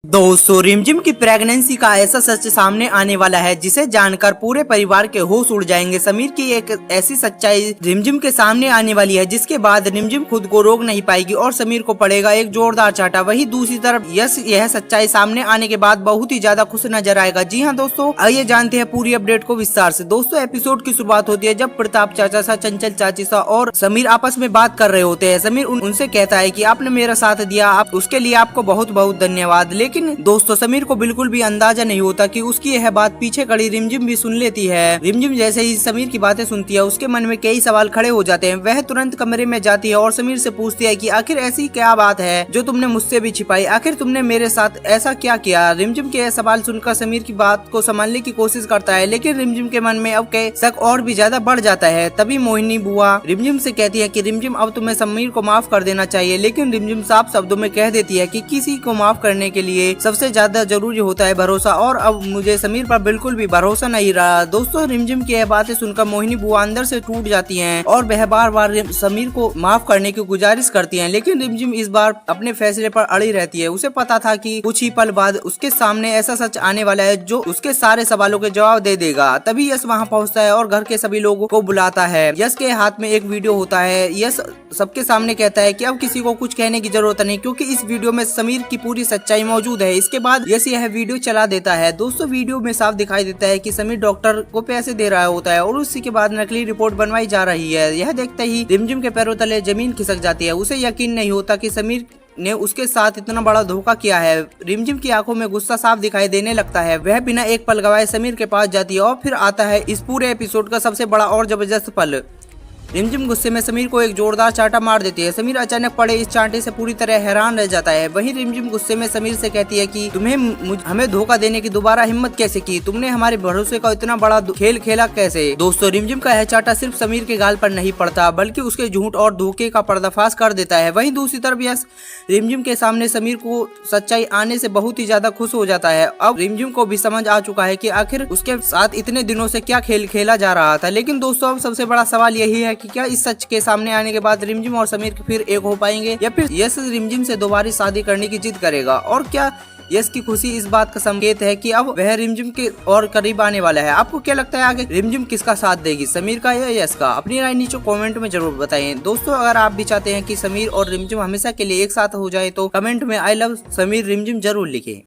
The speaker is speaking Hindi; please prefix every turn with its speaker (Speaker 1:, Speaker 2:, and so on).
Speaker 1: दोस्तों रिमझिम की प्रेगनेंसी का ऐसा सच सामने आने वाला है जिसे जानकर पूरे परिवार के होश उड़ जाएंगे। समीर की एक ऐसी सच्चाई रिमझिम के सामने आने वाली है जिसके बाद रिमझिम खुद को रोक नहीं पाएगी और समीर को पड़ेगा एक जोरदार चाटा। वहीं दूसरी तरफ यश यह सच्चाई सामने आने के बाद बहुत ही ज्यादा खुश नजर आएगा। जी हाँ दोस्तों, आइए जानते हैं पूरी अपडेट को विस्तार से। दोस्तों एपिसोड की शुरुआत होती है जब प्रताप चाचा सा, चंचल चाची सा और समीर आपस में बात कर रहे होते हैं। समीर उनसे कहता है कि आपने मेरा साथ दिया, उसके लिए आपको बहुत बहुत धन्यवाद। लेकिन दोस्तों समीर को बिल्कुल भी अंदाजा नहीं होता कि उसकी यह बात पीछे खड़ी रिमझिम भी सुन लेती है। रिमझिम जैसे ही समीर की बातें सुनती है उसके मन में कई सवाल खड़े हो जाते हैं। वह तुरंत कमरे में जाती है और समीर से पूछती है कि आखिर ऐसी क्या बात है जो तुमने मुझसे भी छिपाई, आखिर तुमने मेरे साथ ऐसा क्या किया। रिमझिम के यह सवाल सुनकर समीर की बात को संभालने की कोशिश करता है, लेकिन रिमझिम के मन में अब के शक और भी ज्यादा बढ़ जाता है। तभी मोहिनी बुआ रिमझिम से कहती है कि रिमझिम अब तुम्हें समीर को माफ कर देना चाहिए। लेकिन रिमझिम साफ शब्दों में कह देती है कि किसी को माफ करने के लिए सबसे ज्यादा जरूरी होता है भरोसा, और अब मुझे समीर पर बिल्कुल भी भरोसा नहीं रहा। दोस्तों रिमझिम की यह बातें सुनकर मोहिनी बुआ अंदर से टूट जाती हैं और वह बार बार समीर को माफ करने की गुजारिश करती हैं। लेकिन रिमझिम इस बार अपने फैसले पर अड़ी रहती है। उसे पता था कि कुछ ही पल बाद उसके सामने ऐसा सच आने वाला है जो उसके सारे सवालों के जवाब दे देगा। तभी यश वहाँ पहुँचता है और घर के सभी लोगों को बुलाता है। यश के हाथ में एक वीडियो होता है। यश सबके सामने कहता है कि अब किसी को कुछ कहने की जरूरत नहीं, क्योंकि इस वीडियो में समीर की पूरी सच्चाई मौजूद है। इसके बाद यश यह वीडियो चला देता है। दोस्तों वीडियो में साफ दिखाई देता है कि समीर डॉक्टर को पैसे दे रहा होता है और उसी के बाद नकली रिपोर्ट बनवाई जा रही है। यह देखते ही रिमझिम के पैरों तले जमीन खिसक जाती है। उसे यकीन नहीं होता कि समीर ने उसके साथ इतना बड़ा धोखा किया है। रिमझिम की आंखों में गुस्सा साफ दिखाई देने लगता है। वह बिना एक पल गवाए समीर के पास जाती है और फिर आता है इस पूरे एपिसोड का सबसे बड़ा और जबरदस्त पल। रिमझिम गुस्से में समीर को एक जोरदार चांटा मार देती है। समीर अचानक पड़े इस चांटे से पूरी तरह हैरान रह जाता है। वहीं रिमझिम गुस्से में समीर से कहती है कि तुम्हें हमें धोखा देने की दोबारा हिम्मत कैसे की, तुमने हमारे भरोसे का इतना बड़ा खेल खेला कैसे। दोस्तों रिमझिम का यह चांटा सिर्फ समीर के गाल पर नहीं पड़ता बल्कि उसके झूठ और धोखे का पर्दाफाश कर देता है। वहीं दूसरी तरफ यश रिमझिम के सामने समीर को सच्चाई आने से बहुत ही ज्यादा खुश हो जाता है। अब रिमझिम को भी समझ आ चुका है कि आखिर उसके साथ इतने दिनों से क्या खेल खेला जा रहा था। लेकिन दोस्तों अब सबसे बड़ा सवाल यही है कि क्या इस सच के सामने आने के बाद रिमझिम और समीर फिर एक हो पाएंगे, या फिर यश रिमझिम से दोबारा शादी करने की जिद करेगा। और क्या यश की खुशी इस बात का संकेत है कि अब वह रिमझिम के और करीब आने वाला है। आपको क्या लगता है आगे रिमझिम किसका साथ देगी, समीर का या यश का? अपनी राय नीचे कमेंट में जरूर बताएं। दोस्तों अगर आप भी चाहते हैं कि समीर और रिमझिम हमेशा के लिए एक साथ हो जाए तो कमेंट में आई लव समीर रिमझिम जरूर लिखें।